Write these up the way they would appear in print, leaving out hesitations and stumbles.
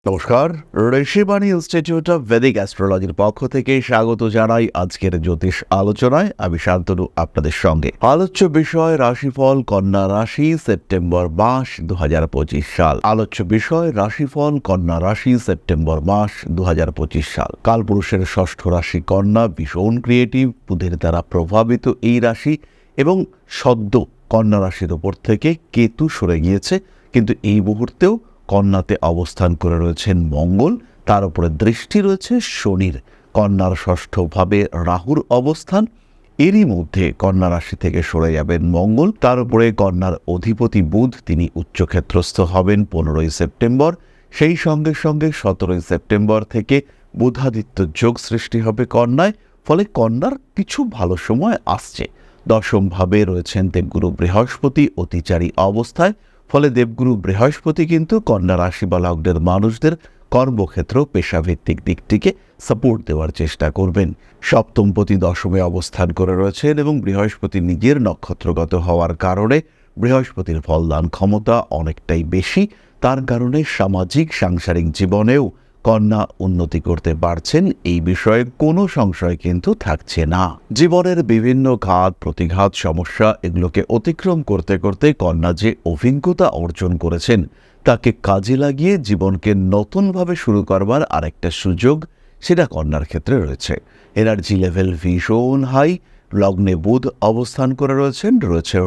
নমস্কার, Rishibani institute of Vedic অ্যাস্ট্রোলজির পক্ষ থেকে স্বাগত জানাই আজকের জ্যোতিষ আলোচনায়। আমি শান্তনু আপনাদের সঙ্গে। আলোচ্য বিষয় রাশিফল কন্যা রাশি সেপ্টেম্বর মাস 2025 সাল। আলোচ্য বিষয় রাশিফল কন্যা রাশি সেপ্টেম্বর মাস 2025 সাল। কালপুরুষের ষষ্ঠ রাশি কন্যা, ভীষণ ক্রিয়েটিভ, বুধের দ্বারা প্রভাবিত এই রাশি এবং সদ্য কন্যা রাশির ওপর থেকে কেতু সরে গিয়েছে, কিন্তু এই মুহূর্তেও কন্যাতে অবস্থান করে রয়েছেন মঙ্গল, তার উপরে দৃষ্টি রয়েছে শনির। কন্যার ষষ্ঠভাবে রাহুর অবস্থান, এরই মধ্যে কন্যা রাশি থেকে সরে যাবেন মঙ্গল, তার উপরে কন্যার অধিপতি বুধ, তিনি উচ্চক্ষেত্রস্থ হবেন 15ই সেপ্টেম্বর। সেই সঙ্গে সঙ্গে 17ই সেপ্টেম্বর থেকে বুধাদিত্য যোগ সৃষ্টি হবে কন্যায়, ফলে কন্যার কিছু ভালো সময় আসছে। দশমভাবে রয়েছেন দেবগুরু বৃহস্পতি অতিচারী অবস্থায়, ফলে দেবগুরু বৃহস্পতি কিন্তু কন্যা রাশি বা লগ্নের মানুষদের কর্মক্ষেত্র পেশাভিত্তিক দিকটিকে সাপোর্ট দেওয়ার চেষ্টা করবেন। সপ্তমপতি দশমে অবস্থান করে রয়েছেন এবং বৃহস্পতি নিজের নক্ষত্রগত হওয়ার কারণে বৃহস্পতির ফলদান ক্ষমতা অনেকটাই বেশি। তার কারণে সামাজিক সাংসারিক জীবনেও কন্যা উন্নতি করতে পারছেন, এই বিষয়ে কোনো সংশয় কিন্তু থাকছে না। জীবনের বিভিন্ন ঘাত প্রতিঘাত সমস্যা এগুলোকে অতিক্রম করতে করতে কন্যা যে অভিজ্ঞতা অর্জন করেছেন তাকে কাজে লাগিয়ে জীবনকে নতুনভাবে শুরু করবার আরেকটা সুযোগ সেটা কন্যার ক্ষেত্রে রয়েছে। এনার্জি লেভেল ভীষণ হাই, লগ্নে বুধ অবস্থান করে রয়েছে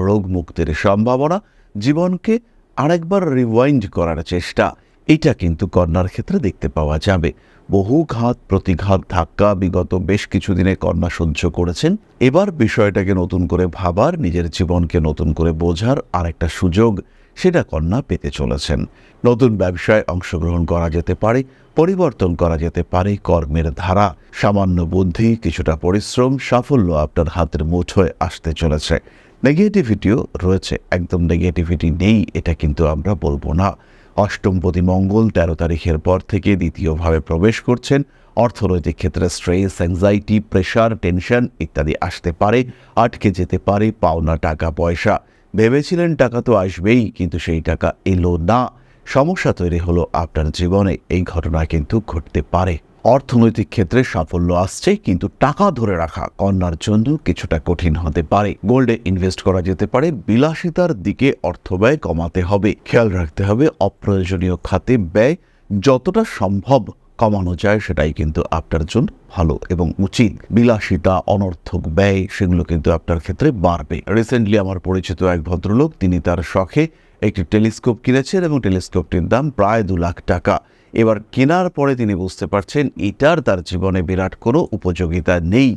রোগ মুক্তির সম্ভাবনা, জীবনকে আরেকবার রিওয়াইন্ড করার চেষ্টা, এটা কিন্তু কন্যার ক্ষেত্রে দেখতে পাওয়া যাবে। বহু ঘাত প্রতিঘাত ধাক্কা বিগত বেশ কিছুদিনে কন্যা সহ্য করেছেন, এবার বিষয়টাকে নতুন করে ভাবার, নিজের জীবনকে নতুন করে বোঝার আরেকটা সুযোগ সেটা কন্যা পেতে চলেছেন। নতুন ব্যবসায় অংশগ্রহণ করা যেতে পারে, পরিবর্তন করা যেতে পারে কর্মের ধারা, সামান্য বুদ্ধি কিছুটা পরিশ্রম, সাফল্য আপনার হাতের মুঠোয় আসতে চলেছে। নেগেটিভিটিও রয়েছে, একদম নেগেটিভিটি নেই এটা কিন্তু আমরা বলবো না। অষ্টমপতি মঙ্গল 13 তারিখের পর থেকে দ্বিতীয়ভাবে প্রবেশ করছেন। অর্থনৈতিক ক্ষেত্রে স্ট্রেস, অ্যাংজাইটি, প্রেশার, টেনশন ইত্যাদি আসতে পারে, আটকে যেতে পারে পাওনা টাকা পয়সা। ভেবেছিলেন টাকা তো আসবেই, কিন্তু সেই টাকা এলো না, সমস্যা তৈরি হলো আপনার জীবনে, এই ঘটনা কিন্তু ঘটতে পারে। অর্থনৈতিক ক্ষেত্রে সাফল্য আসছে, কিন্তু টাকা ধরে রাখা কন্যার জন্য কিছুটা কঠিন হতে পারে। গোল্ডে ইনভেস্ট করা যেতে পারে, বিলাসিতার দিকে অর্থ ব্যয় কমাতে হবে। খেয়াল রাখতে হবে অপ্রয়োজনীয় খাতে ব্যয় যতটা সম্ভব কমানো যায় সেটাই কিন্তু আপনার জন্য ভালো এবং উচিত। বিলাসিতা, অনর্থক ব্যয় সেগুলো কিন্তু আপনার ক্ষেত্রে বাড়বে। রিসেন্টলি আমার পরিচিত এক ভদ্রলোক, তিনি তার শখে একটি টেলিস্কোপ কিনেছেন এবং টেলিস্কোপটির দাম প্রায় 2 লাখ টাকা। এবার কেনার পরে তিনি বুঝতে পারছেন এটার তার জীবনে বিরাট কোনো উপযোগিতা নেই।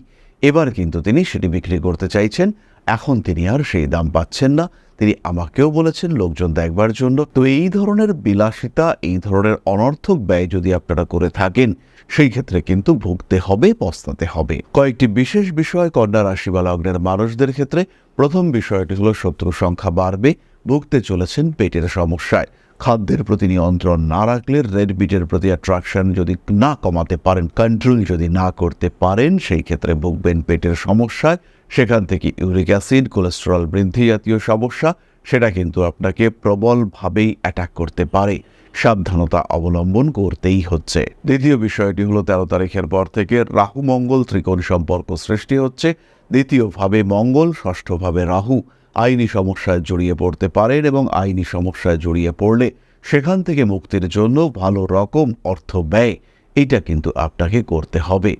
এবার কিন্তু তিনি সেটি বিক্রি করতে চাইছেন, এখন তিনি আর সেই দাম পাচ্ছেন না। তিনি আমাকেও বলেছেন লোকজন দেখবার জন্য। তো এই ধরনের বিলাসিতা, এই ধরনের অনর্থক ব্যয় যদি আপনারা করে থাকেন, সেই ক্ষেত্রে কিন্তু ভুগতে হবে, পস্তাতে হবে। কয়েকটি বিশেষ বিষয় কন্যা রাশি বা লগ্নের মানুষদের ক্ষেত্রে। প্রথম বিষয়টি হলো শত্রু সংখ্যা বাড়বে, ভুগতে চলেছেন পেটের সমস্যায়। খাদ্যের প্রতি নিয়ন্ত্রণ না রাখলে, রেড মিটের প্রতি অ্যাট্রাকশন যদি না কমাতে পারেন, কন্ট্রোল যদি না করতে পারেন, সেই ক্ষেত্রে ভুগবেন পেটের সমস্যায়। সেখান থেকে ইউরিক অ্যাসিড, কোলেস্টেরল বৃদ্ধি জাতীয় সমস্যা সেটা কিন্তু আপনাকে প্রবলভাবেই অ্যাটাক করতে পারে। সাবধানতা অবলম্বন করতেই হচ্ছে। দ্বিতীয় বিষয়টি হলো 13 তারিখের পর থেকে রাহু মঙ্গল ত্রিকোণ সম্পর্ক সৃষ্টি হচ্ছে। দ্বিতীয়ভাবে মঙ্গল, ষষ্ঠভাবে রাহু, আইনি সমস্যায় জড়িয়ে পড়তে পারেন এবং আইনি সমস্যায় জড়িয়ে পড়লে সেখান থেকে মুক্তির জন্য ভালো রকম অর্থ ব্যয় এটা কিন্তু আপনাকে করতে হবে।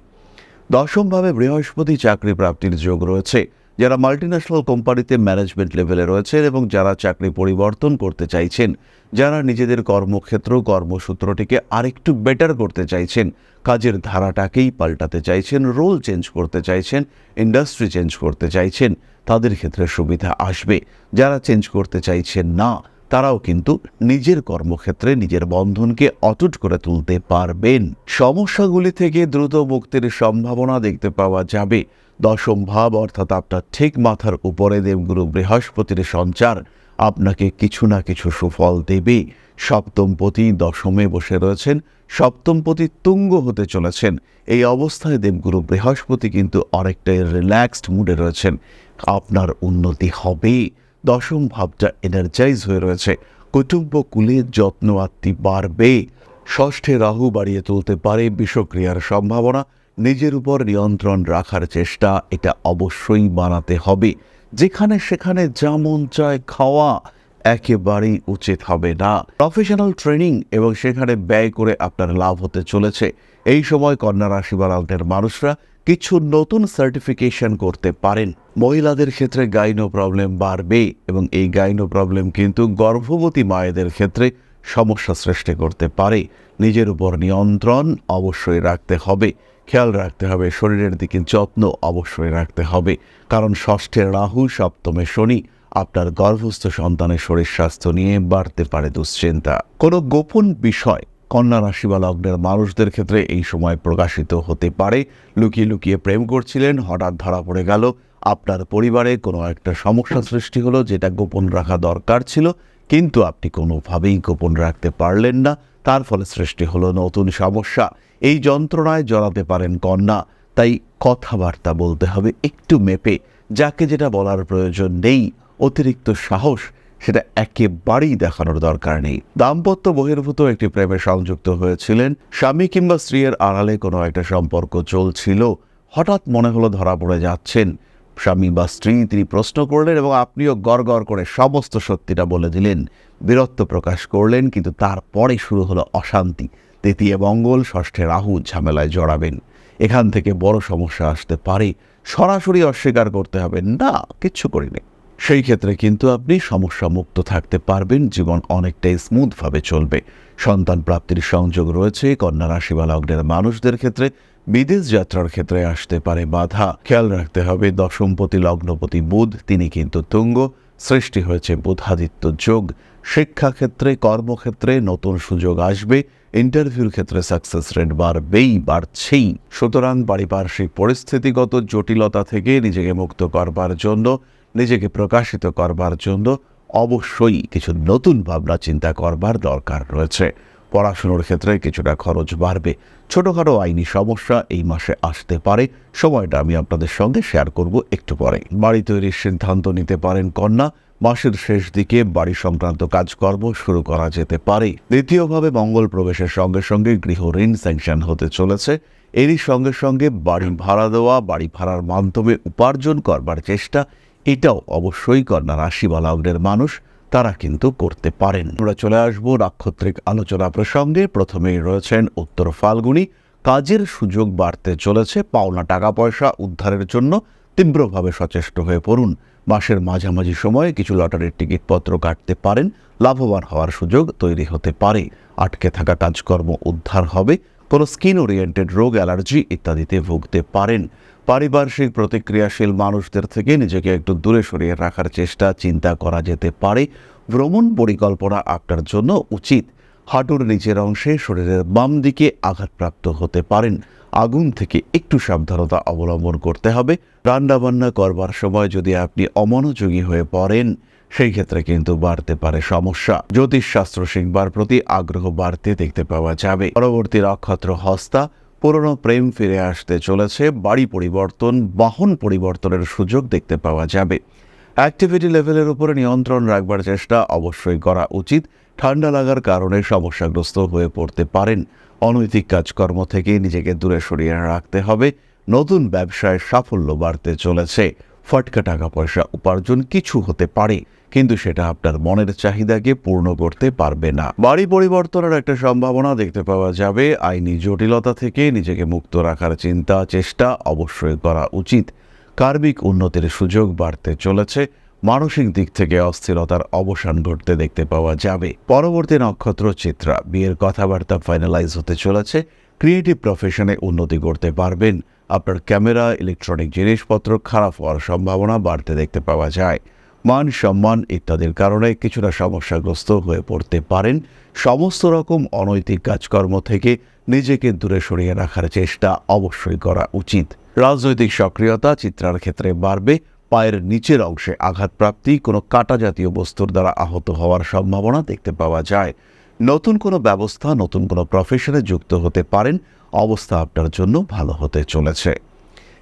দশমভাবে বৃহস্পতি, চাকরি প্রাপ্তির যোগ রয়েছে। যারা মাল্টিন্যাশনাল কোম্পানিতে ম্যানেজমেন্ট লেভেলে রয়েছেন এবং যারা চাকরি পরিবর্তন করতে চাইছেন, যারা নিজেদের কর্মক্ষেত্র কর্মসূত্রটিকে আরেকটু বেটার করতে চাইছেন, কাজের ধারাটাকেই পাল্টাতে চাইছেন, রোল চেঞ্জ করতে চাইছেন, ইন্ডাস্ট্রি চেঞ্জ করতে চাইছেন, তাদের ক্ষেত্রে সুবিধা আসবে। যারা চেঞ্জ করতে চাইছেন না, তারাও কিন্তু নিজের কর্মক্ষেত্রে নিজের বন্ধনকে অটুট করে তুলতে পারবেন। সমস্যাগুলি থেকে দ্রুত মুক্তির সম্ভাবনা দেখতে পাওয়া যাবে। দশম ভাব অর্থাৎ আপনার ঠিক মাথার উপরে দেবগুরু বৃহস্পতির সঞ্চার আপনাকে কিছু না কিছু সুফল দেবে। সপ্তমপতি দশমে বসে রয়েছেন, সপ্তমপতি তুঙ্গ হতে চলেছেন। এই অবস্থায় দেবগুরু বৃহস্পতি কিন্তু অনেকটাই রিল্যাক্সড মুডে রয়েছেন। আপনার উন্নতি হবে, দশম ভাবটা এনার্জাইজ হয়ে রয়েছে, কুটুম্ব কুলে যত্ন আত্মি বাড়বে। ষষ্ঠে রাহু বাড়িয়ে তুলতে পারে বিষক্রিয়ার সম্ভাবনা। নিজের উপর নিয়ন্ত্রণ রাখার চেষ্টা এটা অবশ্যই বানাতে হবে। যেখানে সেখানে যা মন চায় খাওয়া একেবারেই উচিত হবে না। প্রফেশনাল ট্রেনিং এবং সেখানে ব্যয় করে আপনার লাভ হতে চলেছে। এই সময় কন্যা রাশি বা লগ্নের মানুষরা কিছু নতুন সার্টিফিকেশন করতে পারেন। মহিলাদের ক্ষেত্রে গাইনো প্রবলেম বাড়বে এবং এই গাইনো প্রবলেম কিন্তু গর্ভবতী মায়েদের ক্ষেত্রে সমস্যা সৃষ্টি করতে পারে। নিজের উপর নিয়ন্ত্রণ অবশ্যই রাখতে হবে, খেয়াল রাখতে হবে, শরীরের দিকে যত্ন অবশ্যই রাখতে হবে। কারণ ষষ্ঠে রাহু, সপ্তমে শনি, আপনার গর্ভস্থ সন্তানের শরীর স্বাস্থ্য নিয়ে বাড়তে পারে দুশ্চিন্তা। কোনো গোপন বিষয় কন্যা রাশি বা লগ্নের মানুষদের ক্ষেত্রে এই সময় প্রকাশিত হতে পারে। লুকিয়ে লুকিয়ে প্রেম করছিলেন, হঠাৎ ধরা পড়ে গেল। আপনার পরিবারে কোনো একটা সমস্যা সৃষ্টি হলো যেটা গোপন রাখা দরকার ছিল, কিন্তু আপনি কোনোভাবেই গোপন রাখতে পারলেন না। তার ফলে সৃষ্টি হলো নতুন সমস্যা। এই যন্ত্রণায় জড়াতে পারেন কন্যা। তাই কথাবার্তা বলতে হবে একটু মেপে। যাকে যেটা বলার প্রয়োজন নেই, অতিরিক্ত সাহস সেটা একেবারেই দেখানোর দরকার নেই। দাম্পত্য বহির্ভূত একটি প্রেমে সংযুক্ত হয়েছিলেন, স্বামী কিংবা স্ত্রীর আড়ালে কোনো একটা সম্পর্ক চলছিল, হঠাৎ মনে হলো ধরা পড়ে যাচ্ছেন। স্বামী বা স্ত্রী তিনি প্রশ্ন করলেন এবং আপনিও গড় করে সমস্ত সত্যিটা বলে দিলেন, বীরত্ব প্রকাশ করলেন, কিন্তু তারপরে শুরু হলো অশান্তি। তৃতীয় মঙ্গল, ষষ্ঠে রাহু, ঝামেলায় জড়াবেন। এখান থেকে বড় সমস্যা আসতে পারে। সরাসরি অস্বীকার করতে হবে না, কিচ্ছু করিনি, সেই ক্ষেত্রে কিন্তু আপনি সমস্যা মুক্ত থাকতে পারবেন। জীবন অনেকটাই স্মুথভাবে চলবে। সন্তান প্রাপ্তির সংযোগ রয়েছে। কন্যা রাশি বা লগ্নের মানুষদের ক্ষেত্রে বিদেশ যাত্রার ক্ষেত্রে আসতে পারে বাধা। খেয়াল রাখতে হবে দশমপতি লগ্নপতি বুধ, তিনি কিন্তু তুঙ্গ। সৃষ্টি হয়েছে বুধাদিত্য যোগ। শিক্ষাক্ষেত্রে, কর্মক্ষেত্রে নতুন সুযোগ আসবে। ইন্টারভিউর ক্ষেত্রে সাকসেস রেট বাড়ছেই। সুতরাং পারিপার্শ্বিক পরিস্থিতিগত জটিলতা থেকে নিজেকে মুক্ত করবার জন্য, নিজেকে প্রকাশিত করবার জন্য অবশ্যই কিছু নতুন ভাবনা চিন্তা করবার দরকার রয়েছে। পড়াশুনোর ক্ষেত্রে কিছুটা খরচ বাড়বে। ছোটখাটো আইনি সমস্যা এই মাসে আসতে পারে। সময়টা আমি আপনাদের সঙ্গে শেয়ার করব একটু পরে। বাড়ি তৈরির সিদ্ধান্ত নিতে পারেন কন্যা। মাসের শেষ দিকে বাড়ি সংক্রান্ত কাজকর্ম শুরু করা যেতে পারে। দ্বিতীয়ভাবে মঙ্গল প্রবেশের সঙ্গে সঙ্গে গৃহ ঋণ স্যাংশন হতে চলেছে। এরই সঙ্গে সঙ্গে বাড়ি ভাড়া দেওয়া, বাড়ি ভাড়ার মাধ্যমে উপার্জন করবার চেষ্টা, এটাও অবশ্যই কন্যা রাশি বা লগ্নের মানুষ তারা কিন্তু করতে পারেন। আমরা চলে আসবো নাক্ষত্রিক আলোচনা প্রসঙ্গে। প্রথমেই রয়েছেন উত্তর ফাল্গুনী। কাজের সুযোগ বাড়তে চলেছে। পাওনা টাকা পয়সা উদ্ধারের জন্য তীব্রভাবে সচেষ্ট হয়ে পড়ুন। মাসের মাঝামাঝি সময়ে কিছু লটারির টিকিটপত্র কাটতে পারেন। লাভবান হওয়ার সুযোগ তৈরি হতে পারে। আটকে থাকা কাজকর্ম উদ্ধার হবে। কোনো স্কিন ওরিয়েন্টেড রোগ, অ্যালার্জি ইত্যাদিতে ভুগতে পারেন। পারিপার্শ্বিক প্রতিক্রিয়াশীল মানুষদের থেকে নিজেকে একটু দূরে সরিয়ে রাখার চেষ্টা, চিন্তা করা যেতে পারে। ভ্রমণ পরিকল্পনা আপনার জন্য উচিত। হাঁটুর নিচের অংশে শরীরের বাম দিকে আঘাতপ্রাপ্ত হতে পারেন। আগুন থেকে একটু সাবধানতা অবলম্বন করতে হবে। রান্নাবান্না করবার সময় যদি আপনি অমনোযোগী হয়ে পড়েন, সেই ক্ষেত্রে কিন্তু বাড়তে পারে সমস্যা। জ্যোতিষশাস্ত্র শিখবার প্রতি আগ্রহ বাড়তে দেখতে পাওয়া যাবে। পরবর্তী নক্ষত্র হস্তা। পুরনো প্রেম ফিরে আসতে চলেছে। বাড়ি পরিবর্তন, বাহন পরিবর্তনের সুযোগ দেখতে পাওয়া যাবে। অ্যাক্টিভিটি লেভেলের উপরে নিয়ন্ত্রণ রাখবার চেষ্টা অবশ্যই করা উচিত। ঠান্ডা লাগার কারণে সমস্যাগ্রস্ত হয়ে পড়তে পারেন। অনৈতিক কাজকর্ম থেকে নিজেকে দূরে সরিয়ে রাখতে হবে। নতুন ব্যবসায় সাফল্য বাড়তে চলেছে। ফটকা টাকা পয়সা উপার্জন কিছু হতে পারে, কিন্তু সেটা আপনার মনের চাহিদাকে পূর্ণ করতে পারবে না। বাড়ি পরিবর্তনের একটা সম্ভাবনা দেখতে পাওয়া যাবে। আইনি জটিলতা থেকে নিজেকে মুক্ত রাখার চিন্তা, চেষ্টা অবশ্যই করা উচিত। কার্মিক উন্নতির সুযোগ বাড়তে চলেছে। মানসিক দিক থেকে অস্থিরতার অবসান ঘটতে দেখতে পাওয়া যাবে। পরবর্তী নক্ষত্র চিত্রা। বিয়ের কথাবার্তা ফাইনালাইজ হতে চলেছে। ক্রিয়েটিভ প্রফেশনে উন্নতি করতে পারবেন। আপনার ক্যামেরা, ইলেকট্রনিক জিনিসপত্র খারাপ হওয়ার সম্ভাবনা বাড়তে দেখতে পাওয়া যায়। মান সম্মান ইত্যাদির কারণে কিছুটা সমস্যাগ্রস্ত হয়ে পড়তে পারেন। সমস্ত রকম অনৈতিক কাজকর্ম থেকে নিজেকে দূরে সরিয়ে রাখার চেষ্টা অবশ্যই করা উচিত। রাজনৈতিক সক্রিয়তা চিত্রার ক্ষেত্রে বাড়বে। পায়ের নিচের অংশে আঘাতপ্রাপ্তি, কোনো কাটা জাতীয় বস্তুর দ্বারা আহত হওয়ার সম্ভাবনা দেখতে পাওয়া যায়। নতুন কোনো ব্যবস্থা, নতুন কোনো প্রফেশনে যুক্ত হতে পারেন। অবস্থা আপনার জন্য ভালো হতে চলেছে।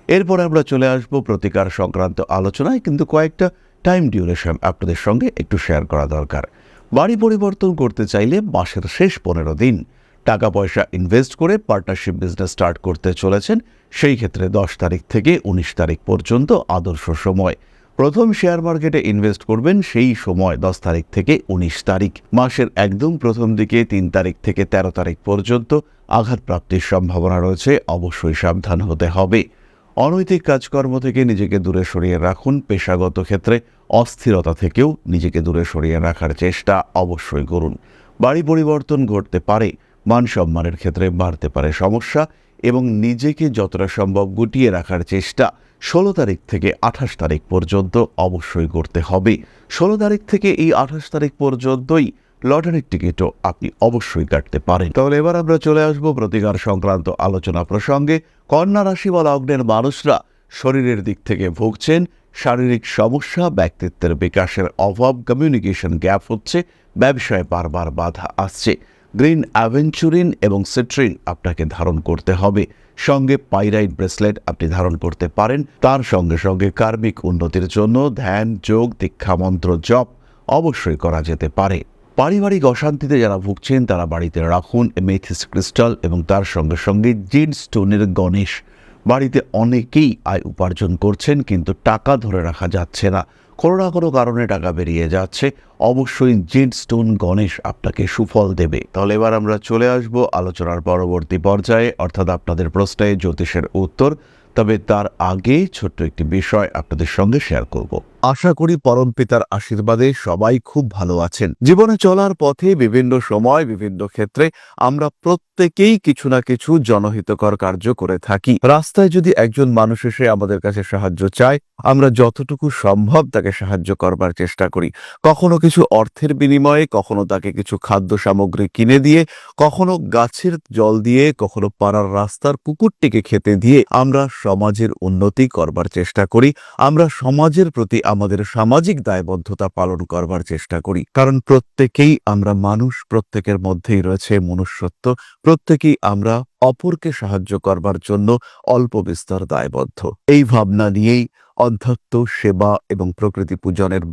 এরপর আমরা চলে আসবো প্রতিকার সংক্রান্ত আলোচনায়, কিন্তু কয়েকটা টাইম ডিউরেশন আপনাদের সঙ্গে একটু শেয়ার করা দরকার। বাড়ি পরিবর্তন করতে চাইলে মাসের শেষ 15 দিন টাকা পয়সা ইনভেস্ট করে পার্টনারশিপ বিজনেস স্টার্ট করতে চলেছেন, সেই ক্ষেত্রে 10 তারিখ থেকে 19 তারিখ পর্যন্ত আদর্শ সময়। প্রথম শেয়ার মার্কেটে ইনভেস্ট করবেন সেই সময় 10 তারিখ থেকে 19 তারিখ। মাসের একদম প্রথম দিকে 3 তারিখ থেকে 13 তারিখ পর্যন্ত আঘাতপ্রাপ্তির সম্ভাবনা রয়েছে, অবশ্যই সাবধান হতে হবে। অনৈতিক কাজকর্ম থেকে নিজেকে দূরে সরিয়ে রাখুন। পেশাগত ক্ষেত্রে অস্থিরতা থেকেও নিজেকে দূরে সরিয়ে রাখার চেষ্টা অবশ্যই করুন। বাড়ি পরিবর্তন ঘটতে পারে, মান সম্মানের ক্ষেত্রে বাড়তে পারে সমস্যা, এবং নিজেকে যতটা সম্ভব গুটিয়ে রাখার চেষ্টা 16 তারিখ থেকে 28 তারিখ পর্যন্ত অবশ্যই করতে হবে। 16 তারিখ থেকে এই 28 তারিখ পর্যন্তই লটারির টিকিটও আপনি অবশ্যই কাটতে পারেন। তাহলে এবার আমরা চলে আসবো প্রতিকার সংক্রান্ত আলোচনা প্রসঙ্গে। কন্যা রাশি বা লগ্নের মানুষরা শরীরের দিক থেকে ভুগছেন শারীরিক সমস্যা, ব্যক্তিত্বের বিকাশের অভাব, কমিউনিকেশন গ্যাপ হচ্ছে, ব্যবসায় বারবার বাধা আসছে। গ্রিন অ্যাভেঞ্চুরিন এবং সিট্রিন আপনাকে ধারণ করতে হবে। সঙ্গে পাইরাইট ব্রেসলেট আপনি ধারণ করতে পারেন। তার সঙ্গে সঙ্গে কার্মিক উন্নতির জন্য ধ্যান, যোগ, দীক্ষামন্ত্র জপ অবশ্যই করা যেতে পারে। পারিবারিক অশান্তিতে যারা ভুগছেন তারা বাড়িতে রাখুন এমেথিস্ট ক্রিস্টাল এবং তার সঙ্গে সঙ্গে জিড স্টোনের গণেশ। বাড়িতে অনেকেই আয় উপার্জন করছেন, কিন্তু টাকা ধরে রাখা যাচ্ছে না, কোনো না কোনো কারণে টাকা বেরিয়ে যাচ্ছে। অবশ্যই জেড স্টোন গণেশ আপনাকে সুফল দেবে। তাহলে এবার আমরা চলে আসব আলোচনার পরবর্তী পর্যায়ে, অর্থাৎ আপনাদের প্রশ্নে জ্যোতিষের উত্তর। তবে তার আগে ছোট্ট একটি বিষয় আপনাদের সঙ্গে শেয়ার করব। আশা করি পরমপিতার আশীর্বাদে সবাই খুব ভালো আছেন। জীবনে চলার পথে বিভিন্ন সময় বিভিন্ন ক্ষেত্রে আমরা প্রত্যেকেই কিছু না কিছু জনহিতকর কার্য করে থাকি। রাস্তায় যদি একজন মানুষ এসে আমাদের কাছে সাহায্য চায়, আমরা যতটুকু সম্ভব তাকে সাহায্য করবার চেষ্টা করি। কখনো কিছু অর্থের বিনিময়ে, কখনো তাকে কিছু খাদ্য সামগ্রী কিনে দিয়ে, কখনো গাছের জল দিয়ে, কখনো পাড়ার রাস্তার কুকুরটিকে খেতে দিয়ে আমরা সমাজের উন্নতি করবার চেষ্টা করি। আমরা সমাজের প্রতি আমাদের সামাজিক দায়বদ্ধতা পালন করবার চেষ্টা করি, কারণ প্রত্যেকেই আমরা মানুষ, প্রত্যেকের মধ্যেই রয়েছে মনুষ্যত্ব, প্রত্যেকেই আমরা অপরকে সাহায্য করবার জন্য অল্প বিস্তর দায়বদ্ধ। এই ভাবনা নিয়েই অধ্যাত্ম, সেবা এবং প্রকৃতি পূজনের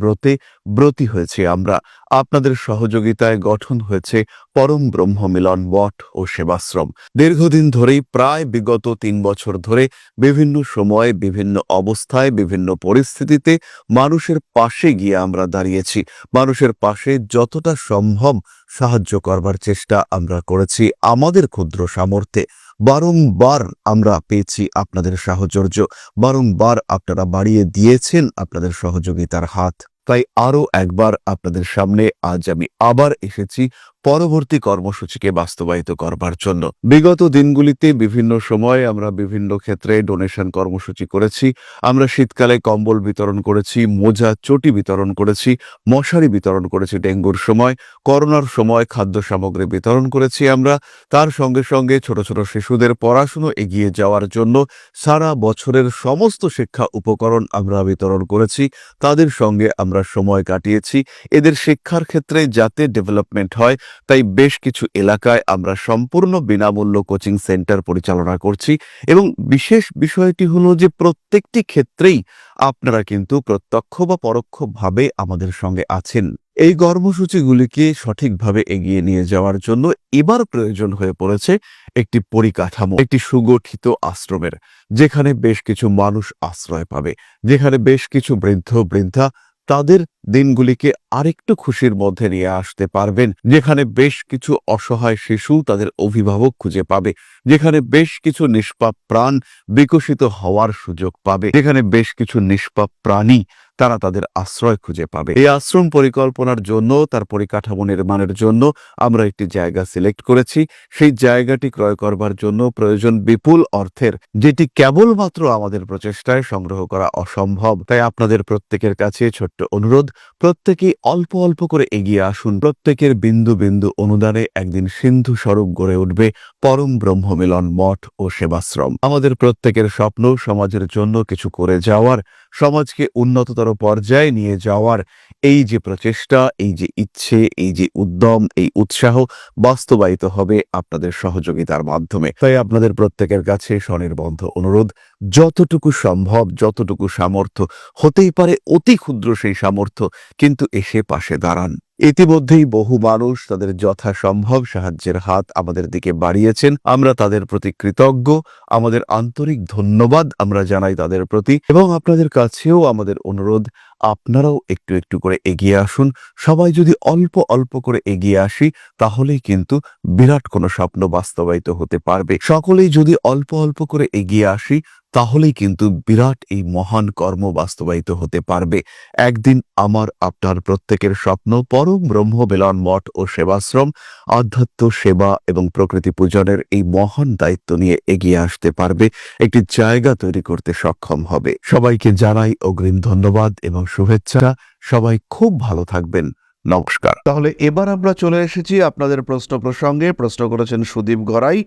ব্রতী হয়েছে আমরা। আপনাদের সহযোগিতায় গঠন হয়েছে পরম ব্রহ্ম মিলন মঠ ও সেবাশ্রম। দীর্ঘদিন ধরেই, প্রায় বিগত 3 বছর ধরে বিভিন্ন সময়ে, বিভিন্ন অবস্থায়, বিভিন্ন পরিস্থিতিতে মানুষের পাশে গিয়ে আমরা দাঁড়িয়েছি। মানুষের পাশে যতটা সম্ভব সাহায্য করবার চেষ্টা আমরা করেছি আমাদের ক্ষুদ্র সামর্থ্যে। বারংবার আমরা পেয়েছি আপনাদের সাহচর্য, বারংবার আপনারা বাড়িয়ে দিয়েছেন আপনাদের সহযোগিতার হাত। তাই আরও একবার আপনাদের সামনে আজ আমি আবার এসেছি পরবর্তী কর্মসূচিকে বাস্তবায়িত করবার জন্য। বিগত দিনগুলিতে বিভিন্ন সময়ে আমরা বিভিন্ন ক্ষেত্রে ডোনেশন কর্মসূচি করেছি। আমরা শীতকালে কম্বল বিতরণ করেছি, মোজা, চটি বিতরণ করেছি, মশারি বিতরণ করেছি ডেঙ্গুর সময়, করোনার সময় খাদ্য সামগ্রী বিতরণ করেছি আমরা। তার সঙ্গে সঙ্গে ছোট ছোট শিশুদের পড়াশুনো এগিয়ে যাওয়ার জন্য সারা বছরের সমস্ত শিক্ষা উপকরণ আমরা বিতরণ করেছি। তাদের সঙ্গে আমরা সময় কাটিয়েছি। এদের শিক্ষার ক্ষেত্রে যাতে ডেভেলপমেন্ট হয়, তাই বেশ কিছু এলাকায় আমরা সম্পূর্ণ বিনামূল্য কোচিং সেন্টার পরিচালনা করছি। এবং বিশেষ বিষয়টি হলো যে প্রত্যেকটি ক্ষেত্রেই আপনারা কিন্তু প্রত্যক্ষ বা পরোক্ষভাবে আমাদের সঙ্গে আছেন। এই কর্মসূচিগুলিকে সঠিকভাবে এগিয়ে নিয়ে যাওয়ার জন্য এবার প্রয়োজন হয়ে পড়েছে একটি পরিকাঠামো, একটি সুগঠিত আশ্রমের, যেখানে বেশ কিছু মানুষ আশ্রয় পাবে, যেখানে বেশ কিছু বৃদ্ধা তাদের দিনগুলিকে আরেকটু খুশির মধ্যে নিয়ে আসতে পারবেন, যেখানে বেশ কিছু অসহায় শিশু তাদের অভিভাবক খুঁজে পাবে, যেখানে বেশ কিছু নিষ্পাপ প্রাণ বিকশিত হওয়ার সুযোগ পাবে, যেখানে বেশ কিছু নিষ্পাপ প্রাণী তারা তাদের আশ্রয় খুঁজে পাবে। এই আশ্রম পরিকল্পনার জন্য, তার পরিকাঠামো নির্মাণের জন্য আমরা একটি জায়গা সিলেক্ট করেছি। সেই জায়গাটি ক্রয় করবার জন্য প্রয়োজন বিপুল অর্থের, যেটি কেবলমাত্র আমাদের প্রচেষ্টায় সংগ্রহ করা অসম্ভব। তাই আপনাদের প্রত্যেকের কাছে ছোট্ট অনুরোধ, প্রত্যেকেই অল্প অল্প করে এগিয়ে আসুন। প্রত্যেকের বিন্দু বিন্দু অনুদানে একদিন সিন্ধু স্বরূপ গড়ে উঠবে পরম ব্রহ্ম মিলন মঠ ও সেবাশ্রম। আমাদের প্রত্যেকের স্বপ্ন সমাজের জন্য কিছু করে যাওয়ার, সমাজকে উন্নততর পর্যায়ে নিয়ে যাওয়ার। এই যে প্রচেষ্টা, এই যে ইচ্ছে, এই যে উদ্যম, এই উৎসাহ বাস্তবায়িত হবে আপনাদের সহযোগিতার মাধ্যমে। তাই আপনাদের প্রত্যেকের কাছে স্বনির্বন্ধ অনুরোধ, যতটুকু সম্ভব, যতটুকু সামর্থ্য হতেই পারে, অতি ক্ষুদ্র সেই সামর্থ্য, কিন্তু এসে পাশে দাঁড়ান। ইতিমধ্যেই বহু মানুষ তাদের যথাসম্ভব সাহায্যের হাত আমাদের দিকে বাড়িয়েছেন। আমরা তাদের প্রতি কৃতজ্ঞ। আমাদের আন্তরিক ধন্যবাদ আমরা জানাই তাদের প্রতি, এবং আপনাদের কাছেও আমাদের অনুরোধ, আপনারাও একটু একটু করে এগিয়ে আসুন। সবাই যদি অল্প অল্প করে এগিয়ে আসি, তাহলেই কিন্তু বিরাট কোনো স্বপ্ন বাস্তবায়িত হতে পারবে। সকলেই যদি অল্প অল্প করে এগিয়ে আসি, তাহলেই কিন্তু বিরাট এই মহান কর্ম বাস্তবায়িত হতে পারবে। একদিন আমার আপনার প্রত্যেকের স্বপ্ন পরম ব্রহ্ম বেলন মঠ ও সেবাশ্রম আধ্যাত্ম সেবা এবং প্রকৃতি পূজনের এই মহান দায়িত্ব নিয়ে এগিয়ে আসতে পারবে, একটি জায়গা তৈরি করতে সক্ষম হবে। সবাইকে জানাই অগ্রিম ধন্যবাদ এবং শুভেচ্ছা। সবাই খুব ভালো থাকবেন। নমস্কার। তাহলে এবার আমরা চলে এসেছি আপনাদের প্রশ্ন প্রসঙ্গে। প্রশ্ন করেছেন সুদীপ গড়াই,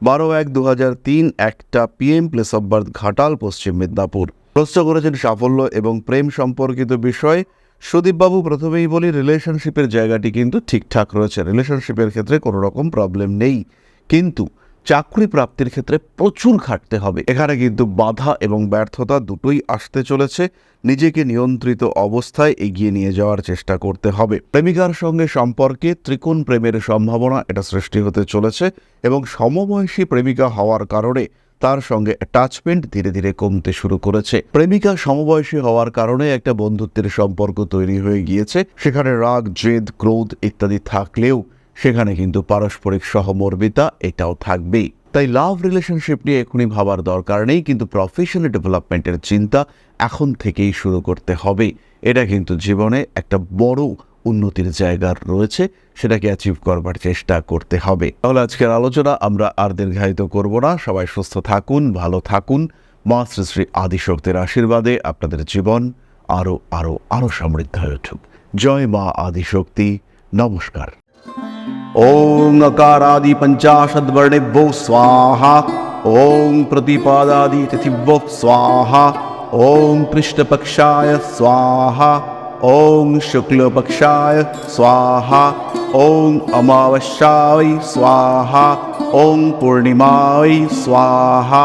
12/1/2003, 1টা PM, place of birth Ghatal, Paschim Medinipur. প্রশ্ন করেছেন সাফল্য এবং প্রেম সম্পর্কিত বিষয়। সুদীপবাবু, প্রথমেই বলি, রিলেশনশিপের জায়গাটি কিন্তু ঠিকঠাক রয়েছে। রিলেশনশিপের ক্ষেত্রে কোনো রকম প্রবলেম নেই, কিন্তু চাকরি প্রাপ্তির ক্ষেত্রে প্রচুর খাটতে হবে। এখানে কিন্তু বাধা এবং ব্যর্থতা দুটোই আসতে চলেছে। নিজেকে নিয়ন্ত্রিত অবস্থায় এগিয়ে নিয়ে যাওয়ার চেষ্টা করতে হবে। প্রেমিকার সঙ্গে সম্পর্কে ত্রিকোণ প্রেমের সম্ভাবনা এটা সৃষ্টি হতে চলেছে, এবং সমবয়সী প্রেমিকা হওয়ার কারণে তার সঙ্গে অ্যাটাচমেন্ট ধীরে ধীরে কমতে শুরু করেছে। প্রেমিকা সমবয়সী হওয়ার কারণে একটা বন্ধুত্বের সম্পর্ক তৈরি হয়ে গিয়েছে। সেখানে রাগ, জেদ, ক্রোধ ইত্যাদি থাকলেও সেখানে কিন্তু পারস্পরিক সহমর্মিতা এটাও থাকবেই। তাই লাভ রিলেশনশিপ নিয়ে এখনই ভাবার দরকার নেই, কিন্তু প্রফেশনাল ডেভেলপমেন্টের চিন্তা এখন থেকেই শুরু করতে হবে। এটা কিন্তু জীবনে একটা বড় উন্নতির জায়গা রয়েছে, সেটাকে অ্যাচিভ করবার চেষ্টা করতে হবে। তাহলে আজকের আলোচনা আমরা আর দীর্ঘায়িত করব না। সবাই সুস্থ থাকুন, ভালো থাকুন। মা শ্রী শ্রী আদিশক্তির আশীর্বাদে আপনাদের জীবন আরো আরো আরো সমৃদ্ধ হয়ে উঠুক। জয় মা আদিশক্তি। নমস্কার। ओम अकारादि पंचाशद्वर्णेभ्यो स्वाहा। ओम प्रतिपादादि तिथिभ्यो स्वाहा। ओम कृष्णपक्षाय स्वाहा। ओम शुक्लपक्षाय स्वाहा। ओम अमावस्याय स्वाहा। ओम पूर्णिमाय स्वाहा।